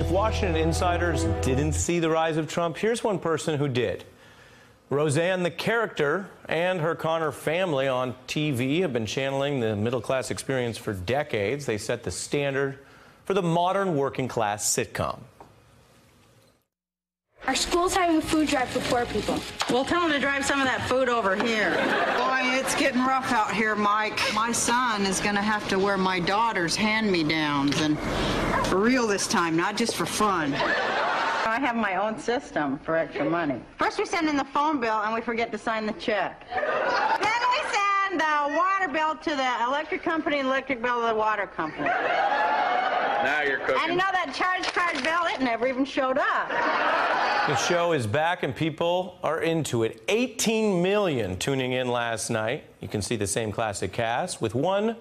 If Washington insiders didn't see the rise of Trump, here's one person who did. Roseanne, the character, and her Connor family on TV have been channeling the middle-class experience for decades. They set the standard for the modern working-class sitcom. Our school's having a food drive for poor people. Well, tell them to drive some of that food over here. Boy, it's getting rough out here, Mike. My son is going to have to wear my daughter's hand-me-downs, and for real this time, not just for fun. I have my own system for extra money. First we send in the phone bill and we forget to sign the check. Then we send the water bill to the electric company and electric bill to the water company. Now you're cooking. And you know that charge card bill, it never even showed up. The show is back and people are into it. 18 million tuning in last night. You can see the same classic cast with one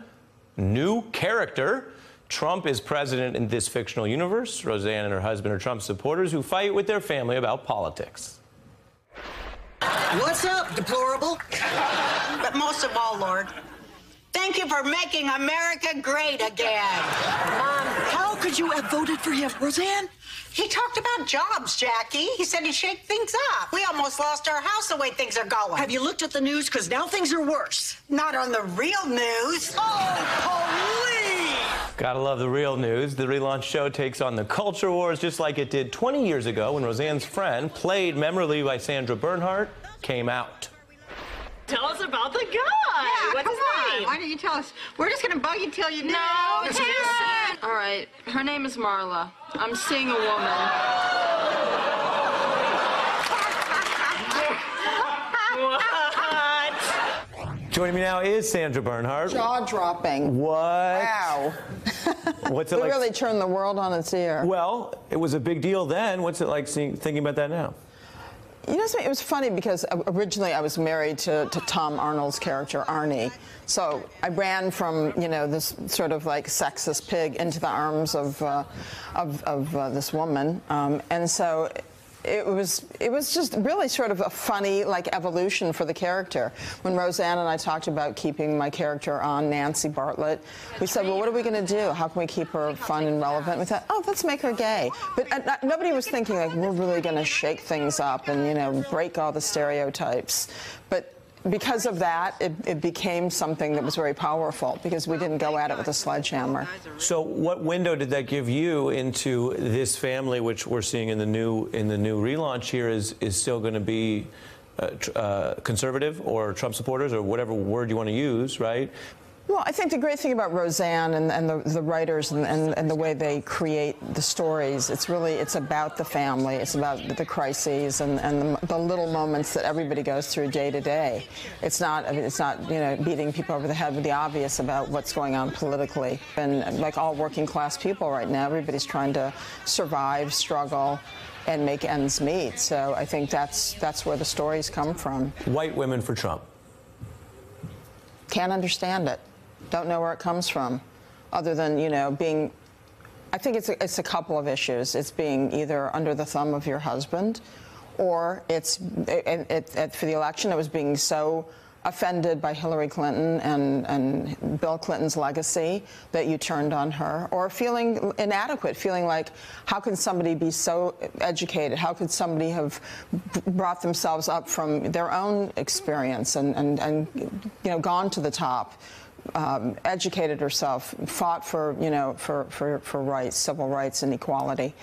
new character. Trump is president in this fictional universe. Roseanne and her husband are Trump supporters who fight with their family about politics. What's up, deplorable? But most of all, Lord, thank you for making America great again. Mom, how could you have voted for him, Roseanne? He talked about jobs, Jackie. He said he'd shake things up. We almost lost our house the way things are going. Have you looked at the news? Because now things are worse. Not on the real news. Oh, police! Gotta love the real news. The relaunch show takes on the culture wars just like it did 20 years ago when Roseanne's friend, played memorably by Sandra Bernhardt, came out. Tell us about the guy. Yeah, What's his name? Why don't you tell us? We're just going to bug you till you know. No, It's Karen. All right, her name is Marla. I'm seeing a woman. Joining me now is Sandra Bernhardt. Jaw-dropping. What? Wow. What's it We like? really turned the world on its ear. Well, it was a big deal then. What's it like thinking about that now? You know something? It was funny because originally I was married to Tom Arnold's character, Arnie. So I ran from, you know, this sort of like sexist pig into the arms of this woman. And so it was just really sort of a funny, like, evolution for the character. When Roseanne and I talked about keeping my character on, Nancy Bartlett, we said, well, what are we going to do? How can we keep her fun and relevant? We thought, oh, let's make her gay. But nobody was thinking, like, we're really going to shake things up and, you know, break all the stereotypes. But because of that, it became something that was very powerful because we didn't go at it with a sledgehammer. So what window did that give you into this family, which we're seeing in the new relaunch here is still going to be conservative or Trump supporters or whatever word you want to use, right? Well, I think the great thing about Roseanne and the writers and the way they create the stories, it's about the family, it's about the crises and the little moments that everybody goes through day to day. It's not you know, beating people over the head with the obvious about what's going on politically. And like all working class people right now, everybody's trying to survive, struggle, and make ends meet. So I think that's where the stories come from. White women for Trump. Can't understand it. Don't know where it comes from, other than, you know, being, I think it's a couple of issues. It's being either under the thumb of your husband, or it's, for the election, it was being so offended by Hillary Clinton and Bill Clinton's legacy that you turned on her, or feeling inadequate, feeling like, how can somebody be so educated? How could somebody have brought themselves up from their own experience and you know, gone to the top? Educated herself, fought for, you know, for rights, civil rights and equality.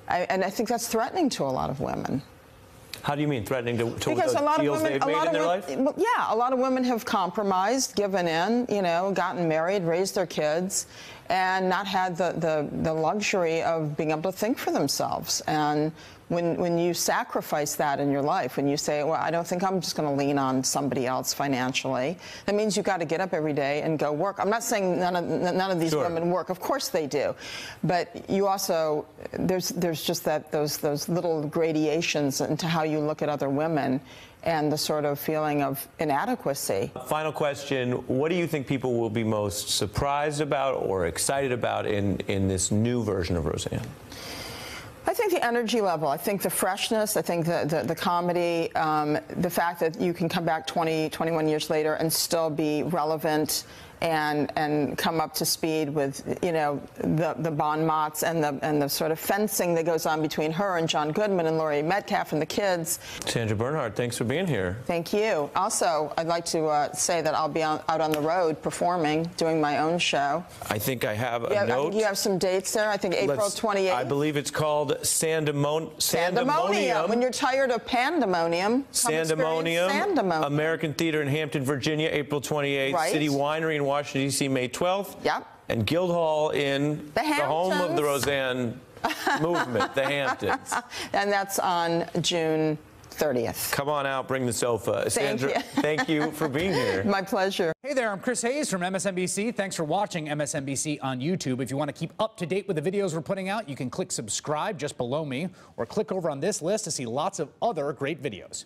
And I think that's threatening to a lot of women. How do you mean threatening to because the a lot deals of women, they've made in their life? Well, yeah, a lot of women have compromised, given in, you know, gotten married, raised their kids, and not had the luxury of being able to think for themselves. And when you sacrifice that in your life, when you say, well, I don't think I'm just going to lean on somebody else financially, that means you've got to get up every day and go work. I'm not saying none of these women work. Of course they do. But you also, there's just those little gradations into how you look at other women and the sort of feeling of inadequacy. Final question, what do you think people will be most surprised about or excited about in this new version of Roseanne? I think the energy level, I think the freshness, I think the comedy, the fact that you can come back 20, 21 years later and still be relevant and come up to speed with, you know, the bon mots and the sort of fencing that goes on between her and John Goodman and Laurie Metcalf and the kids. Sandra Bernhard, thanks for being here. Thank you. Also, I'd like to say that I'll be out on the road performing, doing my own show. I think I have a I note. think you have some dates there. I think April 28th. I believe it's called Sandemonium. When you're tired of pandemonium, Sandemonium. American Theater in Hampton, Virginia, April 28th. Right. City Winery in Washington, D.C., May 12th. Yep. And Guildhall in the home of the Roseanne movement, the Hamptons. And that's on June 30th. Come on out, bring the sofa. Sandra, thank you for being here. My pleasure. Hey there, I'm Chris Hayes from MSNBC. Thanks for watching MSNBC on YouTube. If you want to keep up to date with the videos we're putting out, you can click subscribe just below me or click over on this list to see lots of other great videos.